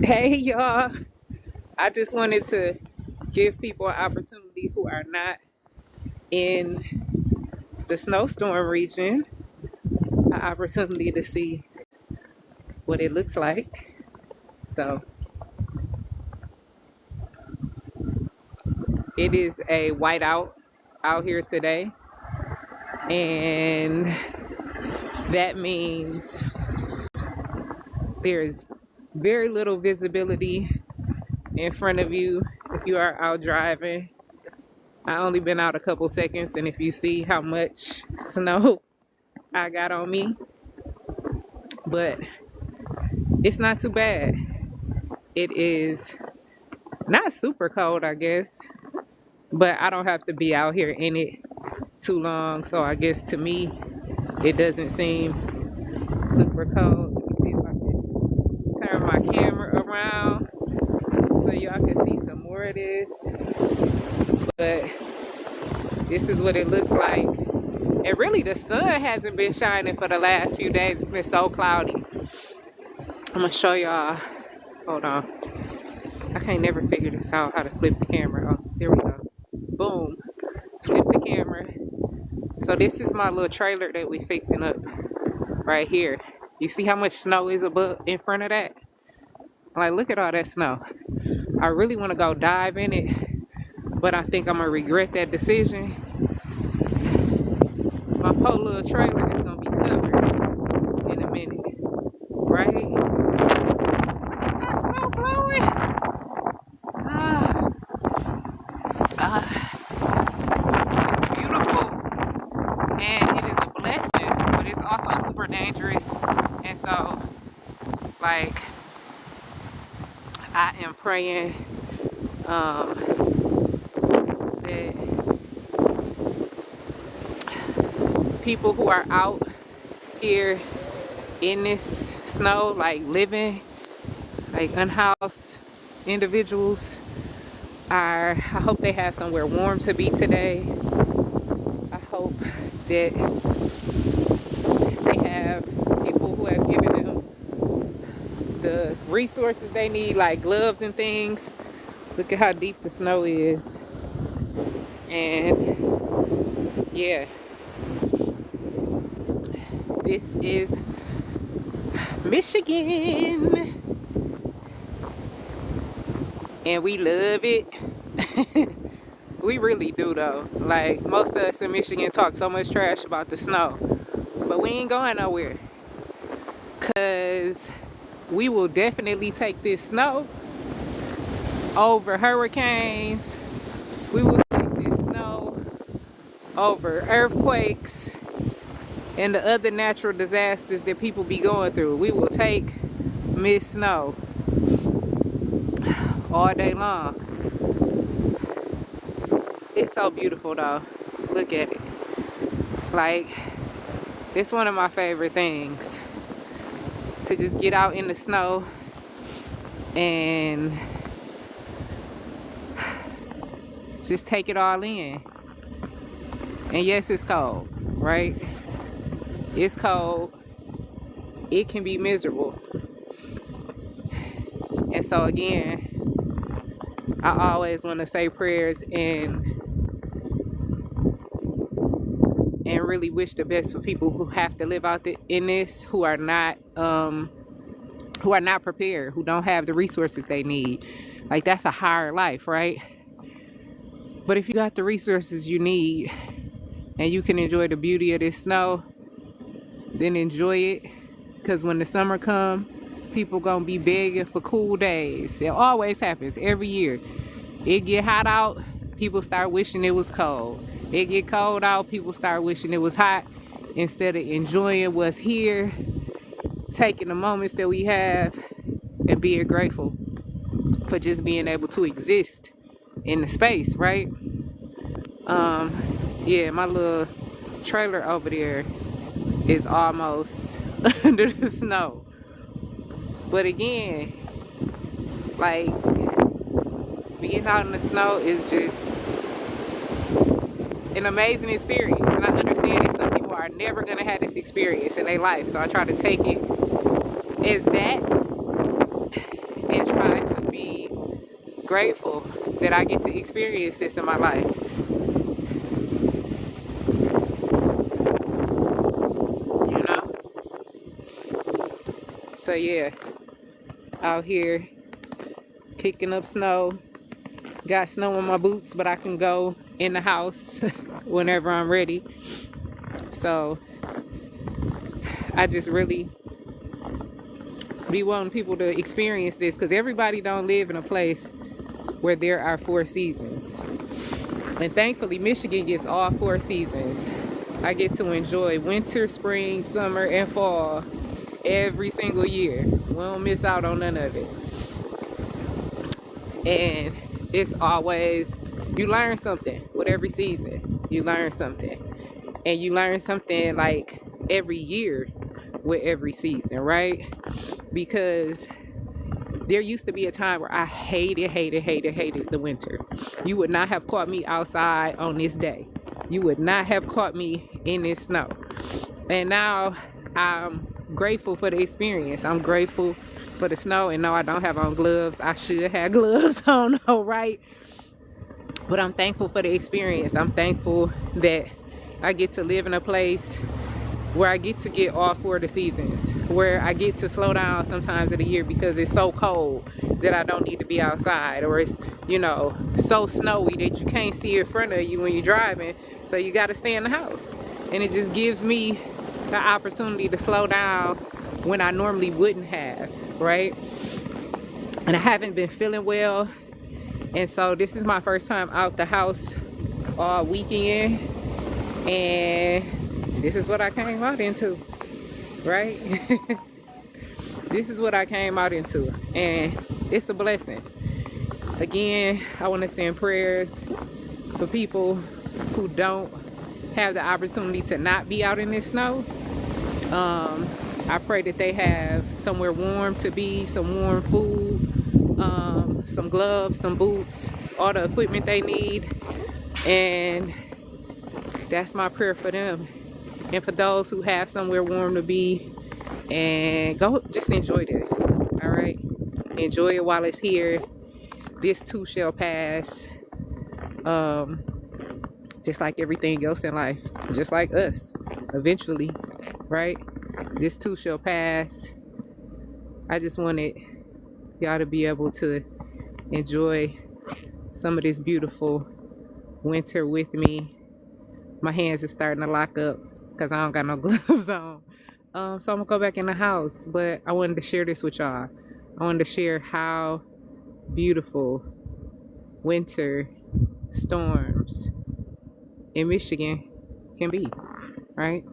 Hey y'all, I just wanted to give people an opportunity who are not in the snowstorm region an opportunity to see what it looks like. So it is a whiteout out here today, and that means there's very little visibility in front of you if you are out driving. I only been out a couple seconds, and if you see how much snow I got on me, but it's not too bad. It is not super cold, I guess, but I don't have to be out here in it too long. So I guess to me, it doesn't seem super cold. Let me see if I can turn my camera around so y'all can see some more of this. But this is what it looks like. And really, the sun hasn't been shining for the last few days. It's been so cloudy. I'm gonna show y'all. Hold on. I can't never figure this out, how to flip the camera. Oh, there we go. Boom. Flip the camera. So this is my little trailer that we fixing up right here. You see how much snow is above in front of that? Like, look at all that snow. I really want to go dive in it, but I think I'm gonna regret that decision. My whole little trailer is gonna be covered in a minute, right? That snow blowing. It's beautiful, and it is a blessing, but it's also super dangerous. And so, like, I am praying that people who are out here in this snow, like living, like unhoused individuals, I hope they have somewhere warm to be today. I hope that they have people who have given them the resources they need, like gloves and things. Look at how deep the snow is. And yeah, this is Michigan, and we love it. We really do though. Like, most of us in Michigan talk so much trash about the snow, but we ain't going nowhere, cause we will definitely take this snow over hurricanes. We will take this snow over earthquakes and the other natural disasters that people be going through. We will take Miss Snow all day long. It's so beautiful though. Look at it. Like, it's one of my favorite things, to just get out in the snow and just take it all in. And yes, it's cold, right? It's cold. It can be miserable. And so again, I always want to say prayers and really wish the best for people who have to live out in this, who are not prepared, who don't have the resources they need. Like, that's a hard life, right? But if you got the resources you need and you can enjoy the beauty of this snow, then enjoy it. Because when the summer comes, people gonna be begging for cool days. It always happens every year. It get hot out, people start wishing it was cold. It get cold out, people start wishing it was hot. Instead of enjoying what's here, taking the moments that we have, and being grateful for just being able to exist in the space, right? Yeah, my little trailer over there is almost under the snow. But again, like, being out in the snow is just an amazing experience. And I understand that some people are never going to have this experience in their life. So I try to take it as that and try to be grateful that I get to experience this in my life. You know? So yeah, out here kicking up snow. Got snow in my boots, but I can go in the house whenever I'm ready. So I just really be wanting people to experience this, because everybody don't live in a place where there are 4 seasons. And thankfully, Michigan gets all 4 seasons. I get to enjoy winter, spring, summer, and fall every single year. We don't miss out on none of it. And it's always, you learn something with every season. You learn something. And you learn something like every year with every season, right? Because there used to be a time where I hated the winter. You would not have caught me outside on this day. You would not have caught me in this snow. And now I'm grateful for the experience. I'm grateful for the snow. And no, I don't have on gloves. I should have gloves on, all right? But I'm thankful for the experience. I'm thankful that I get to live in a place where I get to get all 4 of the seasons, where I get to slow down sometimes of the year because it's so cold that I don't need to be outside, or it's, you know, so snowy that you can't see in front of you when you're driving, so you got to stay in the house. And it just gives me the opportunity to slow down when I normally wouldn't have, right? And I haven't been feeling well, and so this is my first time out the house all weekend, and this is what I came out into, right? This is what I came out into, and it's a blessing. Again, I want to send prayers for people who don't have the opportunity to not be out in this snow. I pray that they have somewhere warm to be, some warm food, some gloves, some boots, all the equipment they need, and that's my prayer for them. And for those who have somewhere warm to be, and go just enjoy this, all right? Enjoy it while it's here. This too shall pass, just like everything else in life, just like us, eventually, right? This too shall pass. I just wanted y'all to be able to enjoy some of this beautiful winter with me. My hands are starting to lock up because I don't got no gloves on. So I'm gonna go back in the house, but I wanted to share this with y'all. I wanted to share how beautiful winter storms in Michigan can be, right?